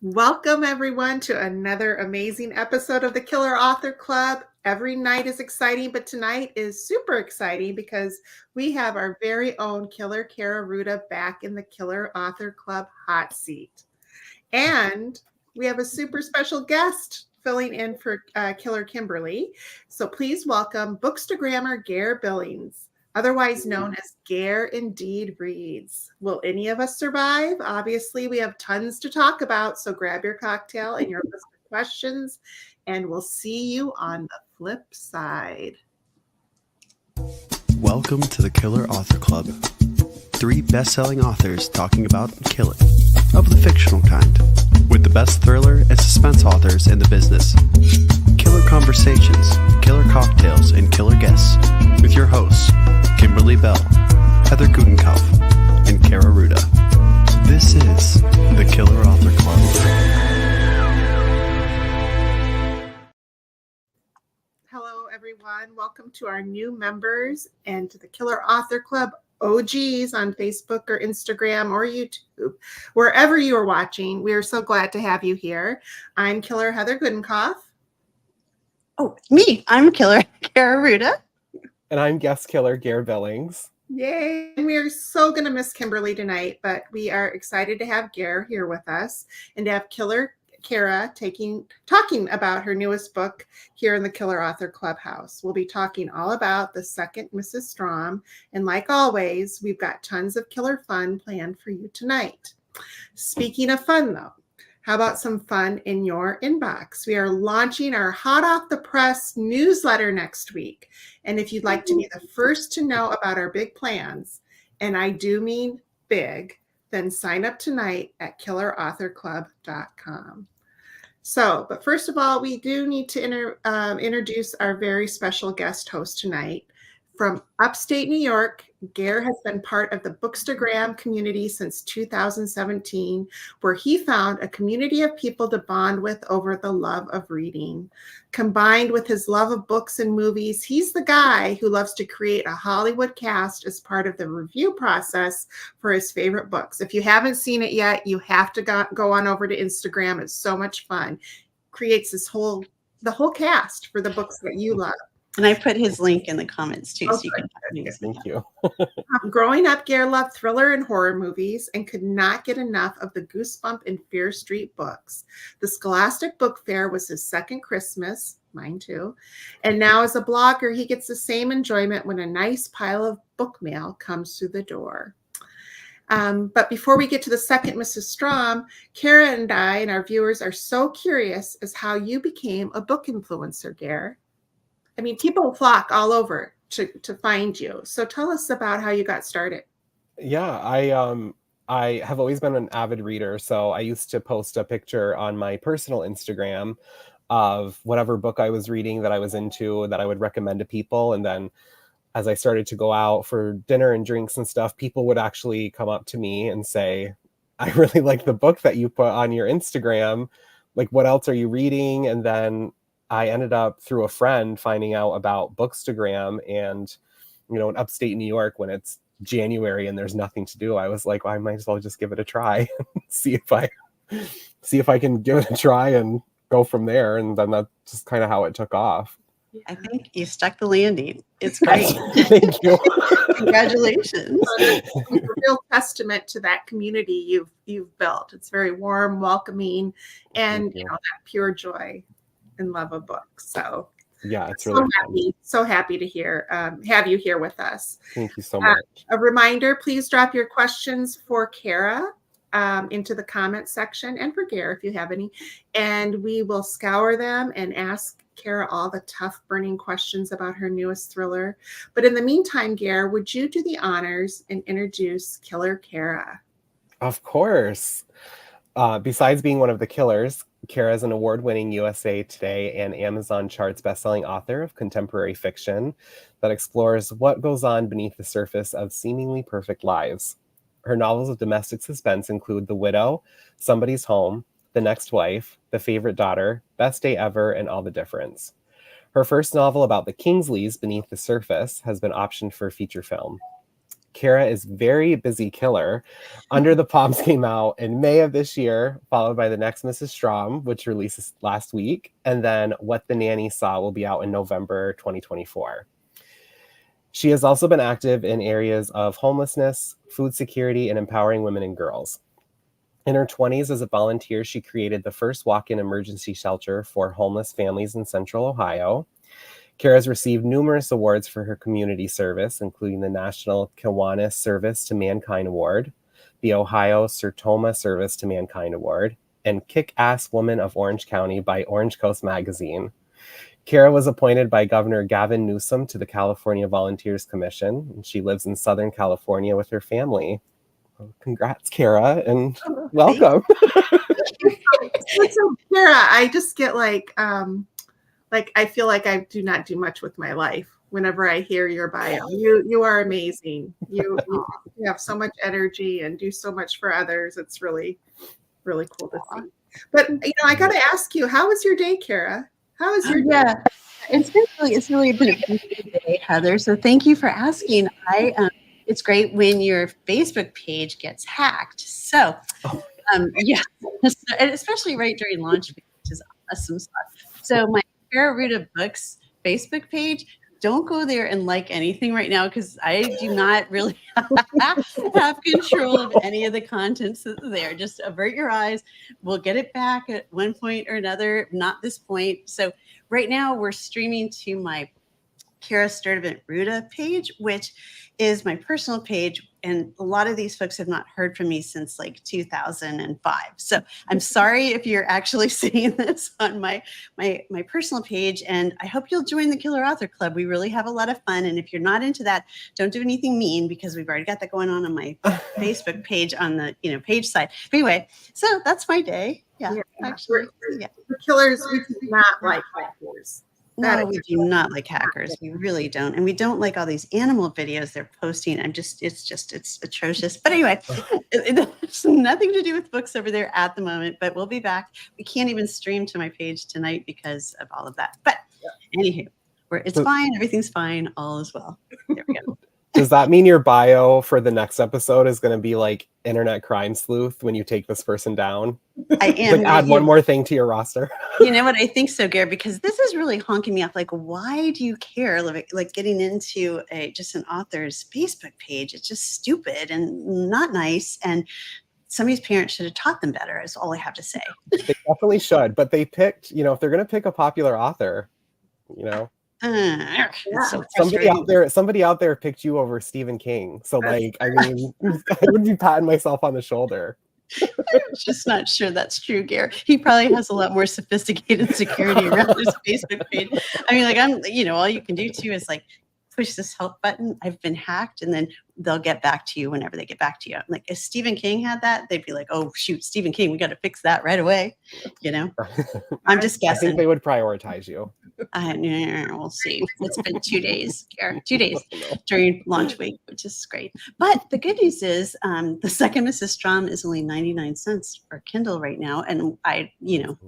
Welcome, everyone, to another amazing episode of the Killer Author Club. Every night is exciting, but tonight is super exciting because we have our very own Killer Kaira Ruda back in the Killer Author Club hot seat. And we have a super special guest filling in for Killer Kimberly. So please welcome Bookstagrammer Gare Billings, otherwise known as Gare Indeed Reads. Will any of us survive? Obviously, we have tons to talk about, so grab your cocktail and your list of questions, and we'll see you on the flip side. Welcome to the Killer Author Club. 3 best-selling authors talking about killing, of the fictional kind, with the best thriller and suspense authors in the business. Killer conversations, killer cocktails, and killer guests, with your hosts, Kimberly Bell, Heather Gutenkopf, and Kaira Ruda. This is the Killer Author Club. Hello, everyone. Welcome to our new members and to the Killer Author Club OGs on Facebook or Instagram or YouTube. Wherever you are watching, we are so glad to have you here. I'm Killer Heather Gutenkopf. Oh, me. I'm Killer Kaira Ruda. And I'm guest killer Gare Billings. Yay. And we are so going to miss Kimberly tonight, but we are excited to have Gare here with us and to have Killer Kaira talking about her newest book here in the Killer Author Clubhouse. We'll be talking all about the second Mrs. Strom, and like always, we've got tons of killer fun planned for you tonight. Speaking of fun, though, how about some fun in your inbox? We are launching our hot off the press newsletter next week, and if you'd like to be the first to know about our big plans, and I do mean big, then sign up tonight at killerauthorclub.com. So, but first of all, we do need to introduce our very special guest host tonight. From upstate New York, Gare has been part of the Bookstagram community since 2017, where he found a community of people to bond with over the love of reading. Combined with his love of books and movies, he's the guy who loves to create a Hollywood cast as part of the review process for his favorite books. If you haven't seen it yet, you have to go on over to Instagram. It's so much fun. Creates the whole cast for the books that you love. And I put his link in the comments too, so you can Thank you. Growing up, Gare loved thriller and horror movies and could not get enough of the Goosebump and Fear Street books. The Scholastic Book Fair was his second Christmas, mine too. And now as a blogger, he gets the same enjoyment when a nice pile of book mail comes through the door. But before we get to the second Mrs. Strom, Kaira and I and our viewers are so curious as how you became a book influencer, Gare. I mean, people flock all over to find you. So tell us about how you got started. Yeah, I have always been an avid reader. So I used to post a picture on my personal Instagram of whatever book I was reading that I was into that I would recommend to people. And then as I started to go out for dinner and drinks and stuff, people would actually come up to me and say, I really like the book that you put on your Instagram. Like, what else are you reading? And then I ended up through a friend finding out about Bookstagram, and, you know, in upstate New York, when it's January and there's nothing to do, I was like, well, I might as well just give it a try, see if I can give it a try and go from there. And then that's just kind of how it took off. I think you stuck the landing. It's great. Thank you. Congratulations. It's a real testament to that community you've built. It's very warm, welcoming, and you know, that pure joy and love of books. So yeah, it's really so happy to have you here with us. Thank you so much. A reminder, please drop your questions for Kaira into the comments section, and for Gare if you have any, and we will scour them and ask Kaira all the tough burning questions about her newest thriller. But in the meantime, Gare, would you do the honors and introduce Killer Kaira? Of course. Besides being one of the killers, Kaira is an award-winning USA Today and Amazon charts bestselling author of contemporary fiction that explores what goes on beneath the surface of seemingly perfect lives. Her novels of domestic suspense include The Widow, Somebody's Home, The Next Wife, The Favorite Daughter, Best Day Ever, and All the Difference. Her first novel about the Kingsleys, Beneath the Surface, has been optioned for feature film. Kaira is very busy killer. Under the Palms came out in May of this year, followed by The Next Mrs. Strom, which releases last week, and then What the Nanny Saw will be out in November 2024. She has also been active in areas of homelessness, food security, and empowering women and girls. In her 20s, as a volunteer, she created the first walk-in emergency shelter for homeless families in Central Ohio. Kaira has received numerous awards for her community service, including the National Kiwanis Service to Mankind Award, the Ohio Sertoma Service to Mankind Award, and Kick-Ass Woman of Orange County by Orange Coast Magazine. Kaira was appointed by Governor Gavin Newsom to the California Volunteers Commission, and she lives in Southern California with her family. Well, congrats, Kaira, and welcome. So, Kaira, I just get like I feel like I do not do much with my life whenever I hear your bio. You are amazing. You have so much energy and do so much for others. It's really, really cool to see. But I got to ask you, how was your day, Kaira? How was your day? Yeah, it's really been a beautiful day, Heather. So thank you for asking. It's great when your Facebook page gets hacked. So yeah, and especially right during launch week, which is awesome stuff. So my Kaira Ruda Books Facebook page, don't go there and like anything right now because I do not really have control of any of the contents that's there. Just avert your eyes. We'll get it back at one point or another, not this point. So right now we're streaming to my Kaira Sturdivant Ruda page, which is my personal page. And a lot of these folks have not heard from me since like 2005. So I'm sorry if you're actually seeing this on my personal page. And I hope you'll join the Killer Author Club. We really have a lot of fun. And if you're not into that, don't do anything mean because we've already got that going on my Facebook page on the page side. But anyway, so that's my day. Yeah. Actually, yeah. The killers, we do not like hackers. No, we do not like hackers. We really don't. And we don't like all these animal videos they're posting. It's atrocious. But anyway, it's nothing to do with books over there at the moment, but we'll be back. We can't even stream to my page tonight because of all of that. But anywho, it's fine. Everything's fine. All is well. There we go. Does that mean your bio for the next episode is going to be like internet crime sleuth when you take this person down? I am. Like add one more thing to your roster. You know what? I think so, Gary, because this is really honking me up. Like, why do you care? Like getting into just an author's Facebook page. It's just stupid and not nice. And somebody's parents should have taught them better is all I have to say. They definitely should. But they picked, if they're going to pick a popular author, So somebody out there picked you over Stephen King. So like, I mean, I would be patting myself on the shoulder. I'm just not sure that's true, Gary. He probably has a lot more sophisticated security around his Facebook page. I mean, like all you can do too is like push this help button. I've been hacked, and then they'll get back to you whenever they get back to you. Like if Stephen King had that, they'd be like, "Oh shoot, Stephen King, we got to fix that right away." I'm just guessing. I think they would prioritize you. We'll see. It's been 2 days, Gary, 2 days during launch week, which is great. But the good news is the second Mrs. Strom is only 99 cents for Kindle right now. And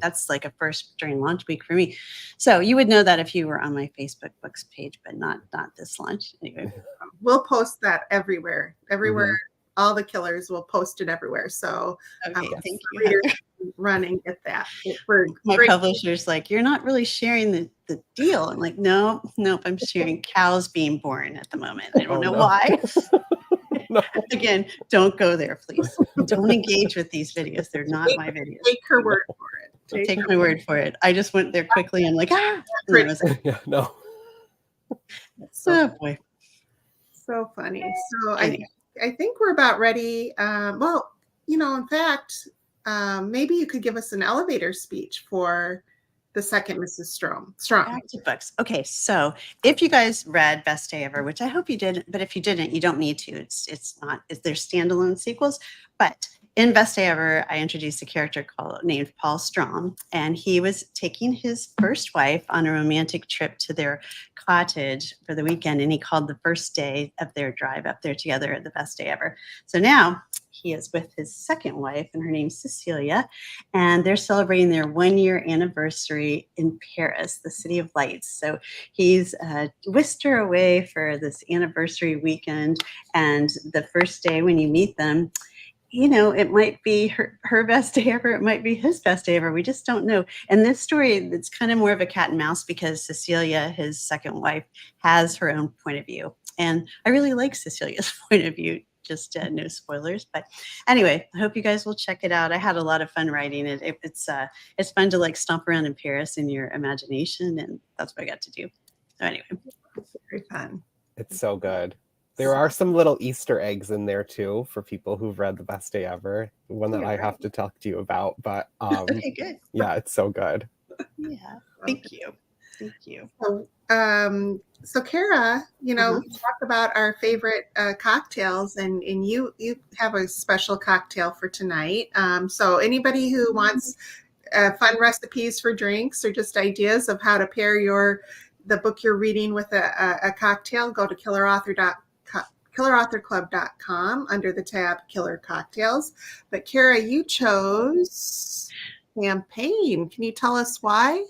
that's like a first during launch week for me. So you would know that if you were on my Facebook books page, but not this launch. Anyway. We'll post that everywhere. All the killers will post it everywhere. So okay, thank you. Run and get that. My publisher's like, you're not really sharing the deal. I'm like, nope, I'm sharing cows being born at the moment. I don't know why. No. Again, don't go there, please. Don't engage with these videos. They're not my videos. Take her word for it. Take my word for it. I just went there quickly. I'm like, yeah, no. Oh boy. So funny. So anyway. I think we're about ready. In fact, maybe you could give us an elevator speech for the second Mrs. Strom. Back to books. Okay, so if you guys read Best Day Ever, which I hope you did, but if you didn't, you don't need to. It's not. They're standalone sequels. But in Best Day Ever, I introduced a character named Paul Strom, and he was taking his first wife on a romantic trip to their cottage for the weekend, and he called the first day of their drive up there together the Best Day Ever. So now he is with his second wife, and her name's Cecilia, and they're celebrating their 1-year anniversary in Paris, the City of Lights. So he's whisked her away for this anniversary weekend, and the first day when you meet them, it might be her best day ever. It might be his best day ever. We just don't know. And this story, it's kind of more of a cat and mouse because Cecilia, his second wife, has her own point of view. And I really like Cecilia's point of view. Just no spoilers. But anyway, I hope you guys will check it out. I had a lot of fun writing it. It's fun to like stomp around in Paris in your imagination. And that's what I got to do. So anyway. Very fun. It's so good. There are some little Easter eggs in there too for people who've read The Best Day Ever. One that I have to talk to you about, but okay, good. Yeah, it's so good. Yeah, thank you. So Kaira, we talked about our favorite cocktails, and you have a special cocktail for tonight. So anybody who wants fun recipes for drinks or just ideas of how to pair the book you're reading with a cocktail, go to killerauthorclub.com under the tab Killer Cocktails. But Kaira, you chose champagne. Can you tell us why?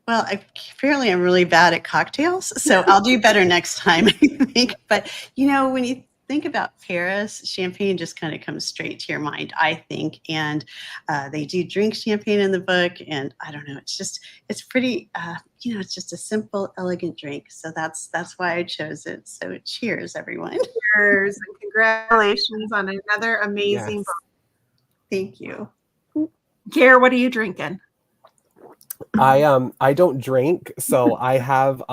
Well, apparently I'm really bad at cocktails, so I'll do better next time, I think. But, when you think about Paris, champagne just kind of comes straight to your mind, I think. And they do drink champagne in the book. And I don't know, it's pretty, it's just a simple, elegant drink. So that's why I chose it. So cheers, everyone. Cheers, and congratulations on another amazing book. Thank you. Gare, what are you drinking? I don't drink, so I have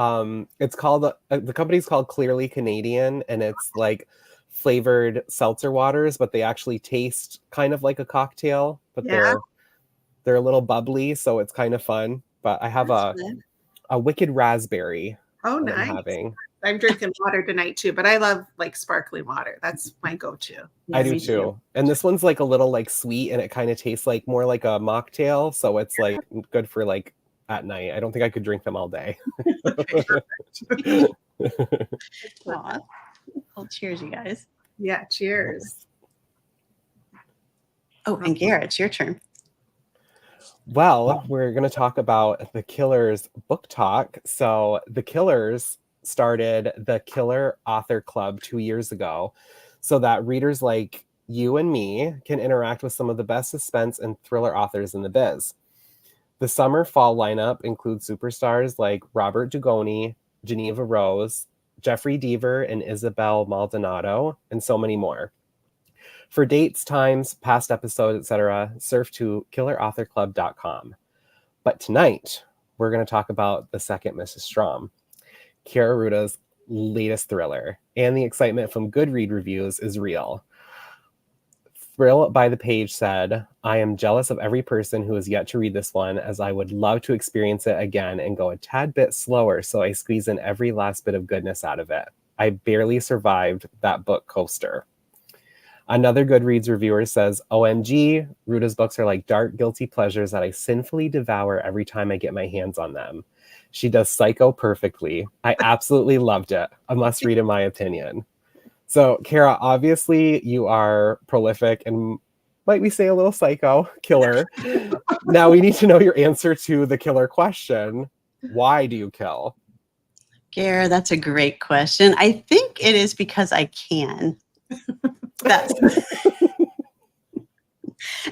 it's called the company's called Clearly Canadian, and it's like flavored seltzer waters, but they actually taste kind of like a cocktail, but they're a little bubbly, so it's kind of fun. But I have a wicked raspberry. Oh, nice. I'm drinking water tonight too, but I love like sparkling water. That's my go-to. I do too. And this one's like a little like sweet, and it kind of tastes like more like a mocktail, so it's like good for like at night. I don't think I could drink them all day. Well, cheers, you guys. Yeah, cheers. Oh, and Garrett, it's your turn. Well, we're going to talk about the Killers book talk. So the Killers started the Killer Author Club 2 years ago so that readers like you and me can interact with some of the best suspense and thriller authors in the biz. The summer-fall lineup includes superstars like Robert Dugoni, Geneva Rose, Jeffrey Deaver, and Isabel Maldonado, and so many more. For dates, times, past episodes, etc., surf to killerauthorclub.com. But tonight, we're going to talk about the second Mrs. Strom, Kiara Ruda's latest thriller, and the excitement from good read reviews is real. Thrill by the Page said, "I am jealous of every person who has yet to read this one, as I would love to experience it again and go a tad bit slower so I squeeze in every last bit of goodness out of it. I barely survived that book coaster." Another Goodreads reviewer says, "OMG, Ruda's books are like dark, guilty pleasures that I sinfully devour every time I get my hands on them. She does Psycho perfectly. I absolutely loved it. A must read in my opinion." So, Kara, obviously you are prolific and, might we say, a little psycho killer. Now we need to know your answer to the killer question. Why do you kill? Gare, that's a great question. I think it is because I can.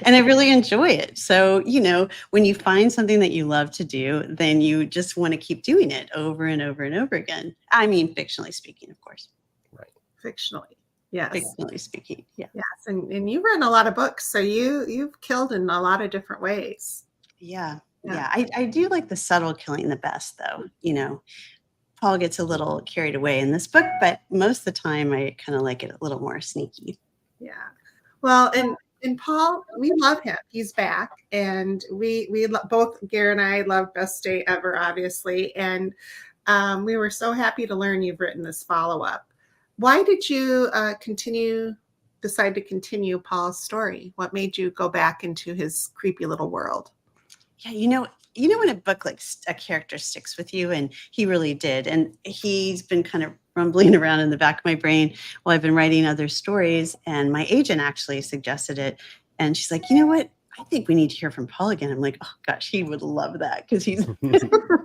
And I really enjoy it. So, when you find something that you love to do, then you just want to keep doing it over and over and over again. I mean, fictionally speaking, of course. Right. Fictionally. Yes. Fictionally speaking. Yeah. Yes. And you've written a lot of books, so you've killed in a lot of different ways. Yeah. I do like the subtle killing the best, though. Paul gets a little carried away in this book, but most of the time I kind of like it a little more sneaky. Yeah. Well, and Paul, we love him. He's back, and we both Gare and I love Best Day Ever, obviously, and we were so happy to learn you've written this follow-up. Why did you decide to continue Paul's story? What made you go back into his creepy little world? Yeah, you know, when a book like a character sticks with you, and he really did. And he's been kind of rumbling around in the back of my brain while I've been writing other stories. And my agent actually suggested it. And she's like, you know what? I think we need to hear from Paul again. I'm like, oh gosh, he would love that because he's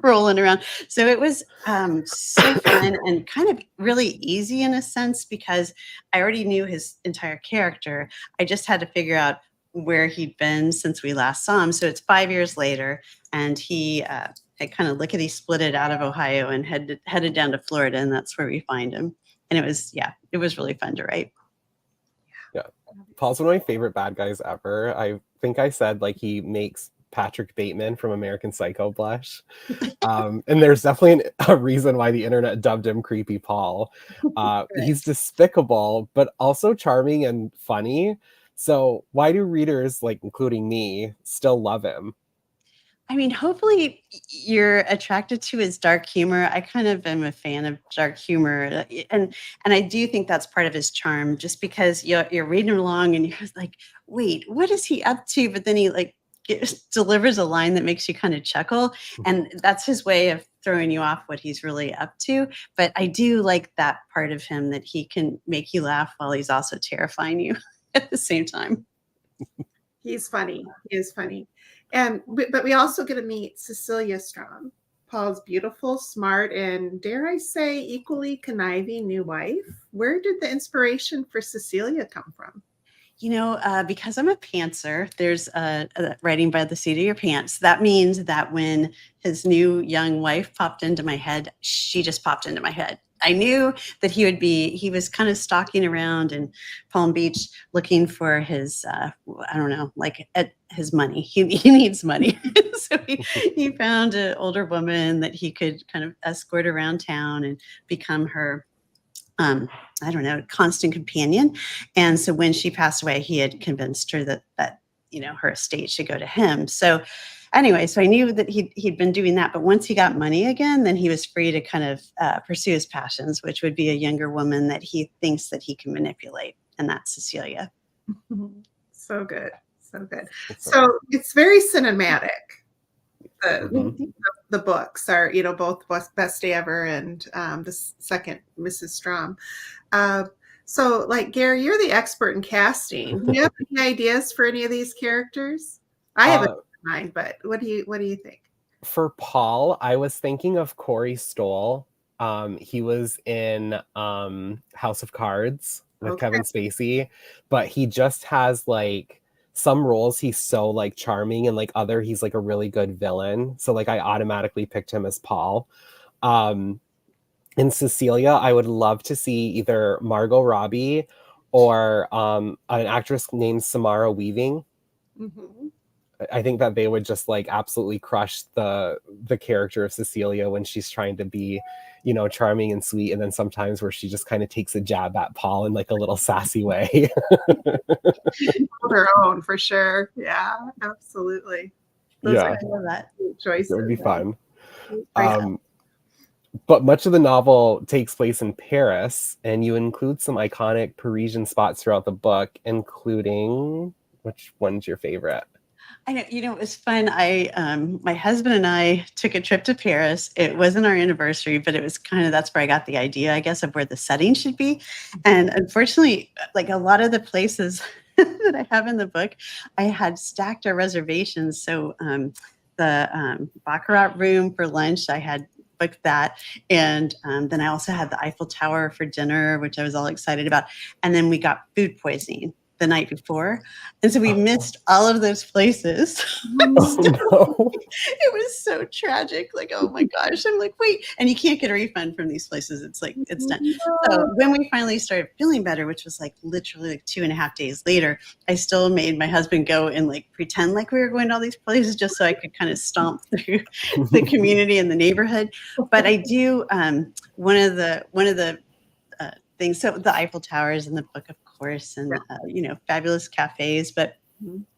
rolling around. So it was so fun and kind of really easy in a sense because I already knew his entire character. I just had to figure out where he'd been since we last saw him. So it's 5 years later, and he had kind of lickety splitted out of Ohio and headed down to Florida, and that's where we find him. And it was really fun to write. Yeah, Paul's one of my favorite bad guys ever. I think I said like he makes Patrick Bateman from American Psycho blush. And there's definitely a reason why the internet dubbed him Creepy Paul. He's despicable, but also charming and funny. So why do readers, like including me, still love him? I mean, hopefully you're attracted to his dark humor. I kind of am a fan of dark humor, and I do think that's part of his charm. Just because you're reading along and you're like, wait, what is he up to? But then he like delivers a line that makes you kind of chuckle, and that's his way of throwing you off what he's really up to. But I do like that part of him, that he can make you laugh while he's also terrifying you at the same time. He's funny. He is funny. But we also get to meet Cecilia Strom, Paul's beautiful, smart, and dare I say, equally conniving new wife. Where did the inspiration for Cecilia come from? You know, because I'm a pantser, there's a writing by the seat of your pants. That means that when his new young wife popped into my head, she just popped into my head. I knew that he was kind of stalking around in Palm Beach looking for his, I don't know, like at his money. He needs money. So he found an older woman that he could kind of escort around town and become her, I don't know, constant companion. And so when she passed away, he had convinced her that you know, her estate should go to him. So anyway, so I knew that he'd been doing that. But once he got money again, then he was free to kind of pursue his passions, which would be a younger woman that he thinks that he can manipulate. And that's Cecilia. So good. So good. So it's very cinematic. The books are, you know, both Best Day Ever and the second Mrs. Strom. So, like, Gary, you're the expert in casting. Do you have any ideas for any of these characters? I have a mind, but what do you think? For Paul, I was thinking of Corey Stoll. He was in House of Cards with Kevin Spacey, but he just has like some roles he's so like charming, and like other he's like a really good villain. So like I automatically picked him as Paul. In Cecilia, I would love to see either Margot Robbie or an actress named Samara Weaving. Mm-hmm. I think that they would just like absolutely crush the character of Cecilia when she's trying to be, you know, charming and sweet, and then sometimes where she just kind of takes a jab at Paul in like a little sassy way. Their own, for sure. Yeah, absolutely. Those are that choices. It would be fun. But much of the novel takes place in Paris, and you include some iconic Parisian spots throughout the book, including, which one's your favorite? I know, you know, it was fun. My husband and I took a trip to Paris. It wasn't our anniversary, but it was kind of, that's where I got the idea, I guess, of where the setting should be. And unfortunately, like a lot of the places that I have in the book, I had stacked our reservations. So the Baccarat room for lunch, I had booked that. And then I also had the Eiffel Tower for dinner, which I was all excited about. And then we got food poisoning the night before. And so we missed all of those places. Oh, no. It was so tragic. Like, oh my gosh. I'm like, wait. And you can't get a refund from these places. It's like, it's done. So when we finally started feeling better, which was like literally like 2.5 days later, I still made my husband go and like pretend like we were going to all these places just so I could kind of stomp through the community and the neighborhood. But I do, one of the things, so the Eiffel Tower is in the book, of course, and you know, fabulous cafes. But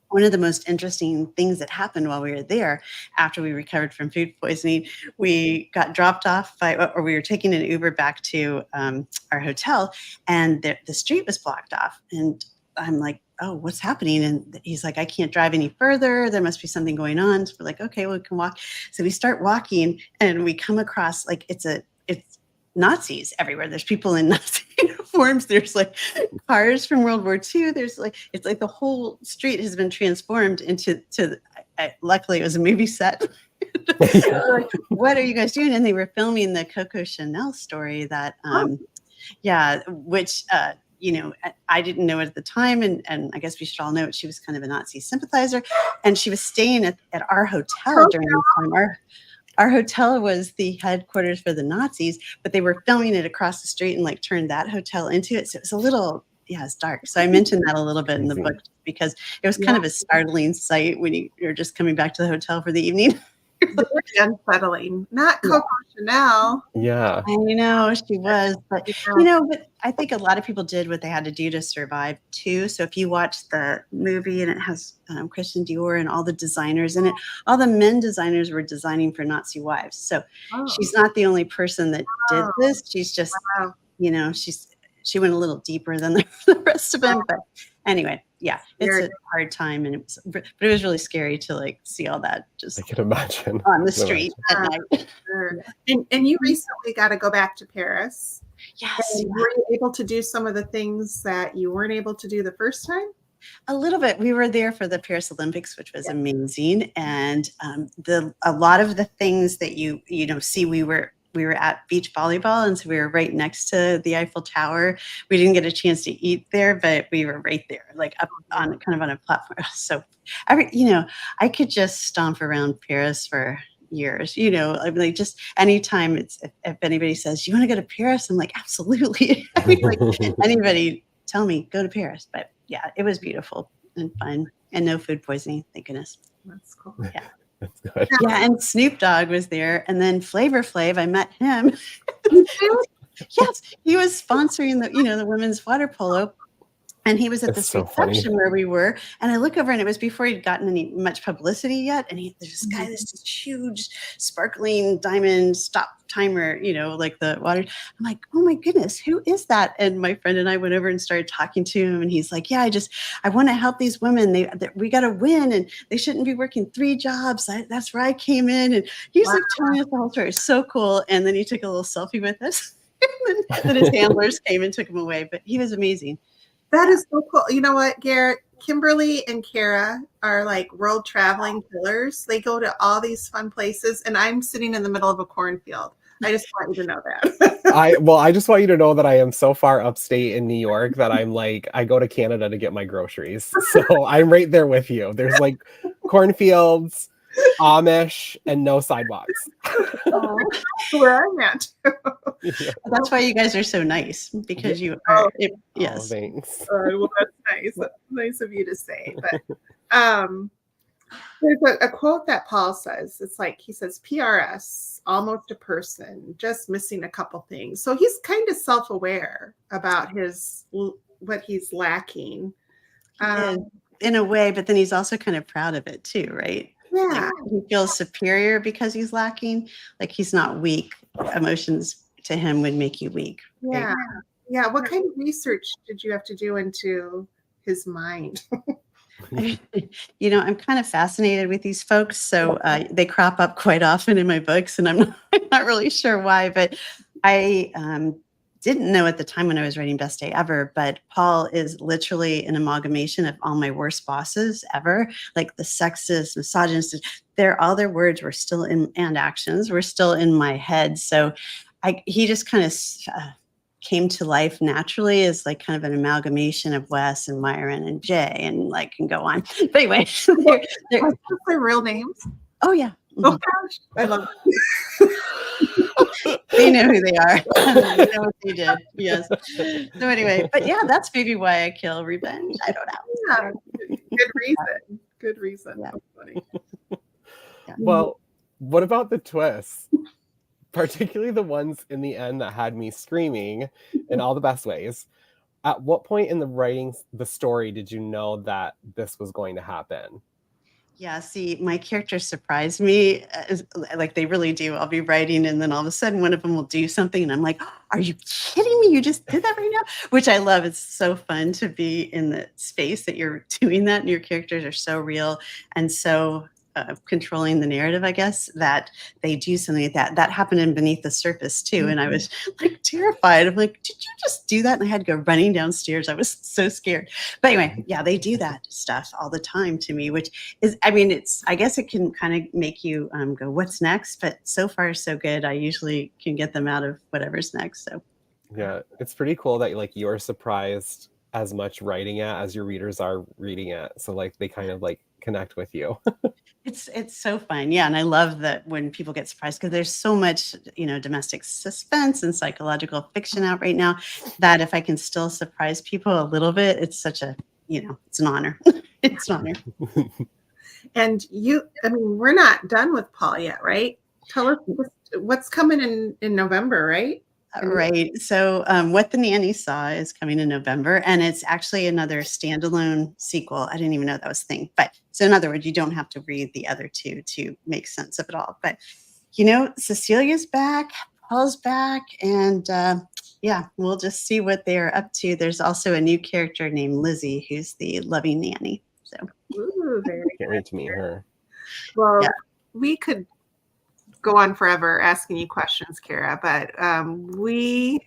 one of the most interesting things that happened while we were there, after we recovered from food poisoning, we got dropped off or we were taking an Uber back to our hotel, and the street was blocked off. And I'm like, oh, what's happening? And he's like, I can't drive any further. There must be something going on. So we're like, okay, well, we can walk. So we start walking and we come across like it's Nazis everywhere. There's people in Nazi uniforms. There's like cars from World War II. There's like, it's like the whole street has been transformed into, luckily it was a movie set. Like, what are you guys doing? And they were filming the Coco Chanel story that, which, I didn't know it at the time. And I guess we should all know it. She was kind of a Nazi sympathizer. And she was staying at our hotel during this time. Our hotel was the headquarters for the Nazis, but they were filming it across the street and like turned that hotel into it. So it was a little, it's dark. So I mentioned that a little bit in the book because it was kind of a startling sight when you're just coming back to the hotel for the evening. Very unsettling. Not Coco Chanel. Yeah. I know she was, but but I think a lot of people did what they had to do to survive too. So if you watch the movie and it has Christian Dior and all the designers in it, all the men designers were designing for Nazi wives. So she's not the only person that did this. She's just, she went a little deeper than the rest of them. But anyway, it's a hard time, and but it was really scary to like see all that just I can imagine on the street at night. Sure. And you recently got to go back to Paris. Yes. And were you able to do some of the things that you weren't able to do the first time? A little bit. We were there for the Paris Olympics, which was amazing, and a lot of the things that you see, we were at beach volleyball, and so we were right next to the Eiffel Tower. We didn't get a chance to eat there, but we were right there, like up on kind of on a platform. So, I could just stomp around Paris for years. I mean, like just anytime if anybody says you want to go to Paris, I'm like, absolutely. I mean, like anybody tell me go to Paris, but yeah, it was beautiful and fun, and no food poisoning, thank goodness. That's cool. Yeah. That's good. Yeah, and Snoop Dogg was there, and then Flavor Flav, I met him. Yes, he was sponsoring the women's water polo, and he was at this reception where we were. And I look over, and it was before he'd gotten much publicity yet. And there's this guy, this huge, sparkling diamond stop timer, like the water. I'm like, oh my goodness, who is that? And my friend and I went over and started talking to him, and he's like, yeah, I want to help these women. We got to win, and they shouldn't be working 3 jobs. That's where I came in, and he's like telling us the whole story. So cool. And then he took a little selfie with us. And then his handlers came and took him away, but he was amazing. That is so cool. You know what, Garrett? Kimberly and Kaira are like world traveling killers. They go to all these fun places, and I'm sitting in the middle of a cornfield. I just want you to know that. I just want you to know that I am so far upstate in New York that I'm like, I go to Canada to get my groceries. So I'm right there with you. There's like cornfields, Amish, and no sidewalks. Where I'm at. Yeah. That's why you guys are so nice, because you are. Yes. Oh, thanks. Well, that's nice. That's nice of you to say. But there's a quote that Paul says. It's like he says, "PRS, almost a person, just missing a couple things." So he's kind of self-aware about what he's lacking. In a way, but then he's also kind of proud of it too, right? Yeah. Like he feels superior because he's lacking. Like he's not weak. Emotions to him would make you weak. Yeah. Right? Yeah. What kind of research did you have to do into his mind? I'm kind of fascinated with these folks. So they crop up quite often in my books, and I'm not really sure why, but I didn't know at the time when I was writing Best Day Ever, but Paul is literally an amalgamation of all my worst bosses ever, like the sexist, misogynist. All their words were still and actions were still in my head. So he just kind of came to life naturally as like kind of an amalgamation of Wes and Myron and Jay, and like can go on. But anyway, they're their real names. Oh yeah. Oh gosh, I love it. They know who they are. They know what they did. Yes. So anyway, but yeah, that's maybe why I kill revenge. I don't know. Yeah. Good reason. Good reason. Yeah. That's funny. Yeah. Well, what about the twists? Particularly the ones in the end that had me screaming in all the best ways. At what point in the writing the story did you know that this was going to happen? Yeah, see, my characters surprise me, like they really do. I'll be writing, and then all of a sudden, one of them will do something, and I'm like, "Are you kidding me? You just did that right now?" Which I love. It's so fun to be in the space that you're doing that, and your characters are so real and so controlling the narrative, I guess, that they do something like that. That happened in Beneath the Surface too, and I was like terrified. I'm like, "Did you just do that?" And I had to go running downstairs. I was so scared. But anyway, yeah, they do that stuff all the time to me, which is, I mean, it's, I guess it can kind of make you go, what's next? But so far, so good. I usually can get them out of whatever's next. So Yeah, it's pretty cool that like you're surprised as much writing it as your readers are reading it. So like they kind of like connect with you. it's so fun. Yeah. And I love that when people get surprised, because there's so much, domestic suspense and psychological fiction out right now, that if I can still surprise people a little bit, it's such a, it's an honor. It's an honor. And we're not done with Paul yet, right? Tell us what's coming in November, right? Right. So What the Nanny Saw is coming in November, and it's actually another standalone sequel. I didn't even know that was a thing. But so in other words, you don't have to read the other two to make sense of it all. But, Cecilia's back, Paul's back, and yeah, we'll just see what they're up to. There's also a new character named Lizzie, who's the loving nanny. So Ooh, Can't wait to meet her. Well, yeah. We could go on forever asking you questions, Kaira, but we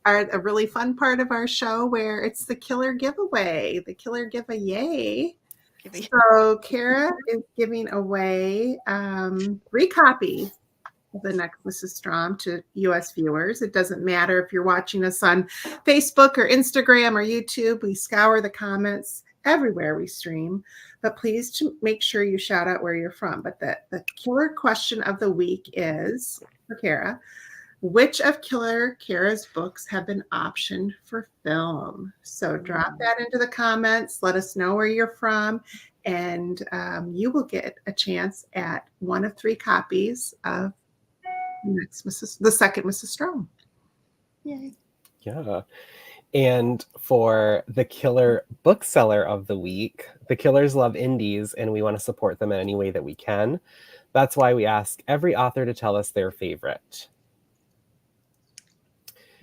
are a really fun part of our show where it's the killer giveaway, the killer giveaway. So Kaira is giving away 3 copies of the next Mrs. Strom to US viewers. It doesn't matter if you're watching us on Facebook or Instagram or YouTube. We scour the comments everywhere we stream, but please to make sure you shout out where you're from. But the killer question of the week is for Kaira: which of Killer Kaira's books have been optioned for film? So drop that into the comments. Let us know where you're from, and you will get a chance at one of 3 copies of the second Mrs. Strom. Yay. Yeah. And for the killer bookseller of the week, the killers love indies and we want to support them in any way that we can. That's why we ask every author to tell us their favorite.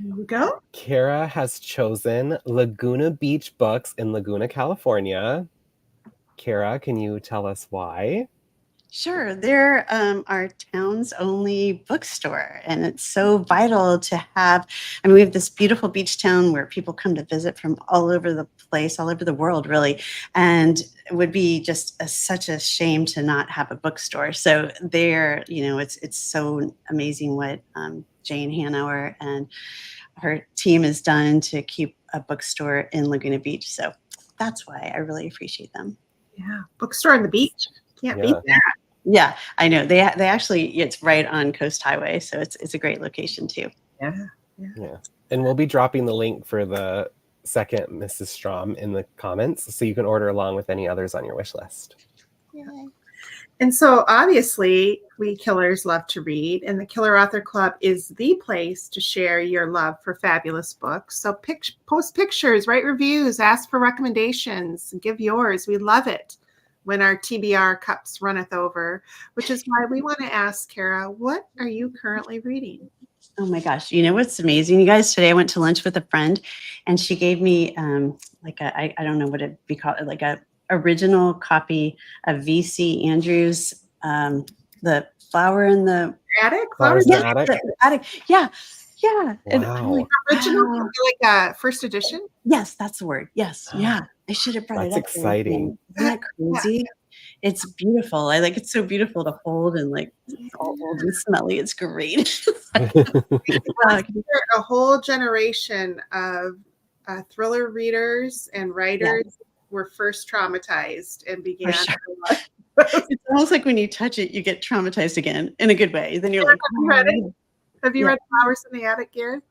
Here we go. Kaira has chosen Laguna Beach Books in Laguna, California. Kaira, can you tell us why? Sure. They're our town's only bookstore, and it's so vital to have. We have this beautiful beach town where people come to visit from all over the place, all over the world, really, and it would be just such a shame to not have a bookstore. So they're, it's so amazing what Jane Hanover and her team has done to keep a bookstore in Laguna Beach. So that's why I really appreciate them. Yeah, bookstore on the beach. Can't beat that. Yeah, I know. They actually, it's right on Coast Highway, so it's a great location too. Yeah. And we'll be dropping the link for the second Mrs. Strom in the comments, so you can order along with any others on your wish list. Yay. And so obviously we killers love to read, and the Killer Author Club is the place to share your love for fabulous books. So post pictures, write reviews, ask for recommendations, give yours. We love it when our TBR cups runneth over, which is why we want to ask Kaira, what are you currently reading? Oh my gosh. You know what's amazing, you guys? Today I went to lunch with a friend, and she gave me I don't know what it'd be called, like a original copy of V.C. Andrews, The Flower in the Attic? Flowers in the Attic? The Attic. Yeah. Wow. And I'm like, Original, wow. like a first edition? Yes, that's the word. Yes. Yeah. I should have brought That's it up. exciting. Isn't that crazy? It's beautiful. It's so beautiful to hold, and it's all old and smelly. It's great. A whole generation of thriller readers and writers were first traumatized and began. Sure. It's almost like when you touch it, you get traumatized again in a good way. Then you're like, have you read it? Have you read Flowers in the Attic, Garrett?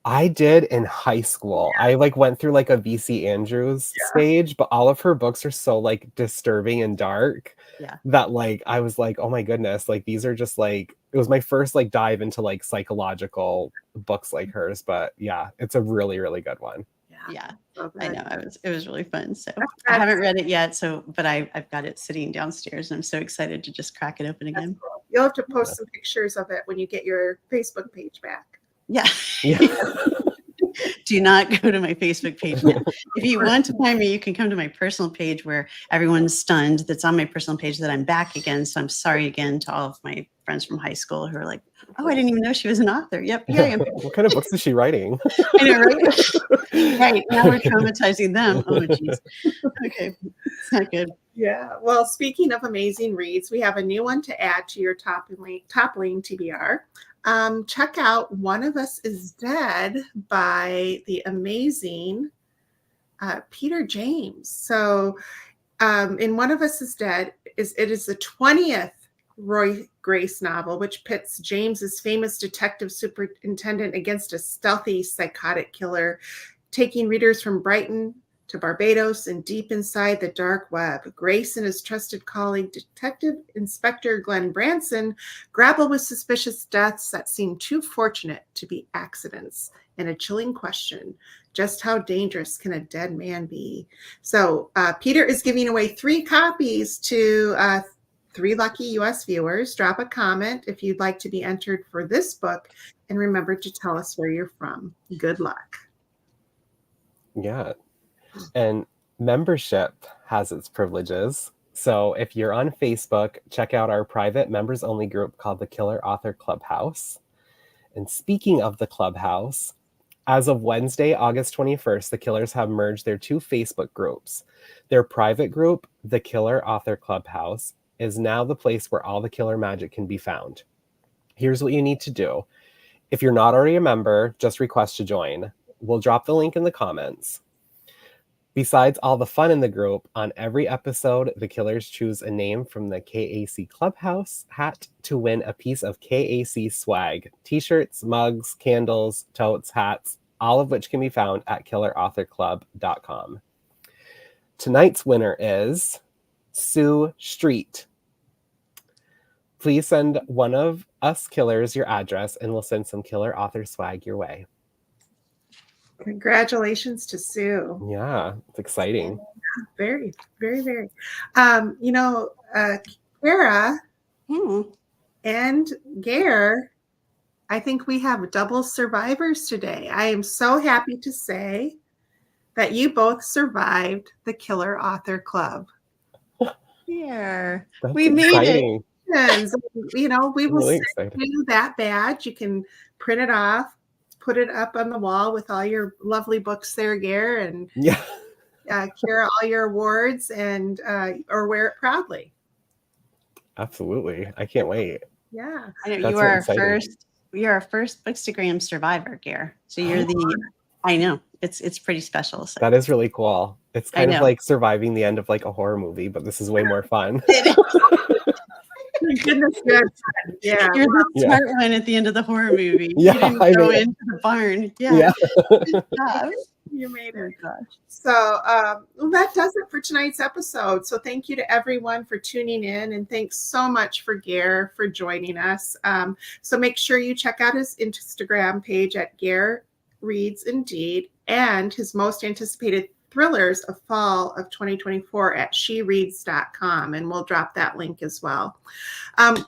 I did in high school. I went through a V.C. Andrews stage, but all of her books are so disturbing and dark that I was like, oh my goodness, these are just it was my first dive into psychological books like hers. But yeah, it's a really, really good one. Yeah. Yeah. So I good. know. It was really fun. So I That's- haven't read it yet. But I've got it sitting downstairs and I'm so excited to just crack it open That's again. cool. You'll have to post some pictures of it when you get your Facebook page back. Yeah. Yeah. Do not go to my Facebook page now. If you want to find me, you can come to my personal page where everyone's stunned that's on my personal page that I'm back again. So I'm sorry again to all of my friends from high school who are like, oh, I didn't even know she was an author. Yep, here I am. What kind of books is she writing? I know, right? Right. Now we're traumatizing them. Oh, geez. Okay. It's not good. Yeah. Well, speaking of amazing reads, we have a new one to add to your toppling TBR. Check out One of Us is Dead by the amazing Peter James. So in One of Us is Dead, it is the 20th Roy Grace novel, which pits James's famous detective superintendent against a stealthy psychotic killer, taking readers from Brighton to Barbados and deep inside the dark web. Grace and his trusted colleague, Detective Inspector Glenn Branson, grapple with suspicious deaths that seem too fortunate to be accidents, and a chilling question: just how dangerous can a dead man be? So Peter is giving away 3 copies to 3 lucky US viewers. Drop a comment if you'd like to be entered for this book, and remember to tell us where you're from. Good luck. Yeah. And membership has its privileges. So if you're on Facebook, check out our private members only group called the Killer Author Clubhouse. And speaking of the Clubhouse, as of Wednesday, August 21st, the Killers have merged their 2 Facebook groups. Their private group, the Killer Author Clubhouse, is now the place where all the killer magic can be found. Here's what you need to do. If you're not already a member, just request to join. We'll drop the link in the comments. Besides all the fun in the group, on every episode, the Killers choose a name from the KAC Clubhouse hat to win a piece of KAC swag. T-shirts, mugs, candles, totes, hats, all of which can be found at killerauthorclub.com. Tonight's winner is Sue Street. Please send one of us Killers your address and we'll send some Killer Author swag your way. Congratulations to Sue. Yeah, it's exciting. Very, very, very. Kaira and Gare, I think we have double survivors today. I am so happy to say that you both survived the Killer Author Club. Here. That's We made exciting. And, we will Really send excited. you that badge. You can print it off, put it up on the wall with all your lovely books there, Gare, and Yeah. Kira, all your awards, and or wear it proudly. Absolutely. I can't wait. Yeah. I know That's you are our exciting. first. You're our first Bookstagram survivor, Gare. So you're the. I know it's pretty special. So. That is really cool. It's kind of know. like surviving the end of like a horror movie, but this is way more fun. Goodness, good. Yeah. You're the smart one at the end of the horror movie. Yeah, You didn't go into the barn. Yeah. Good job. You made it. Oh, gosh. So that does it for tonight's episode. So thank you to everyone for tuning in, and thanks so much for Gare for joining us. So make sure you check out his Instagram page at Gare Reads Indeed, and his most anticipated thrillers of fall of 2024 at shereads.com, and we'll drop that link as well.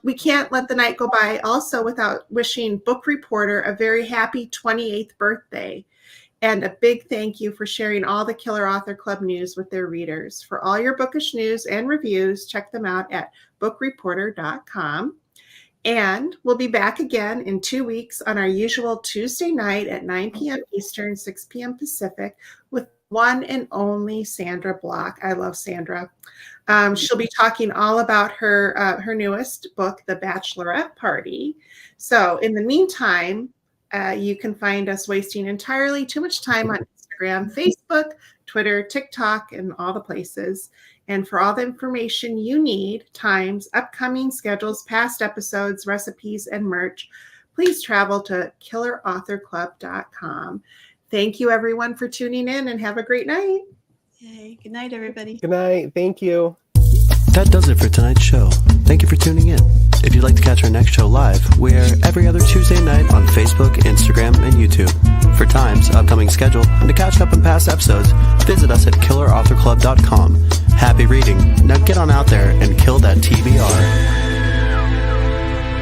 We can't let the night go by also without wishing Book Reporter a very happy 28th birthday. And a big thank you for sharing all the Killer Author Club news with their readers. For all your bookish news and reviews, check them out at bookreporter.com. And we'll be back again in 2 weeks on our usual Tuesday night at 9 p.m. Eastern, 6 p.m. Pacific with one and only Sandra Block. I love Sandra. She'll be talking all about her newest book, The Bachelorette Party. So in the meantime, you can find us wasting entirely too much time on Instagram, Facebook, Twitter, TikTok, and all the places. And for all the information you need, times, upcoming schedules, past episodes, recipes, and merch, please travel to killerauthorclub.com. Thank you, everyone, for tuning in, and have a great night. Yay. Good night, everybody. Good night. Thank you. That does it for tonight's show. Thank you for tuning in. If you'd like to catch our next show live, we're every other Tuesday night on Facebook, Instagram, and YouTube. For times, upcoming schedule, and to catch up on past episodes, visit us at killerauthorclub.com. Happy reading. Now get on out there and kill that TBR.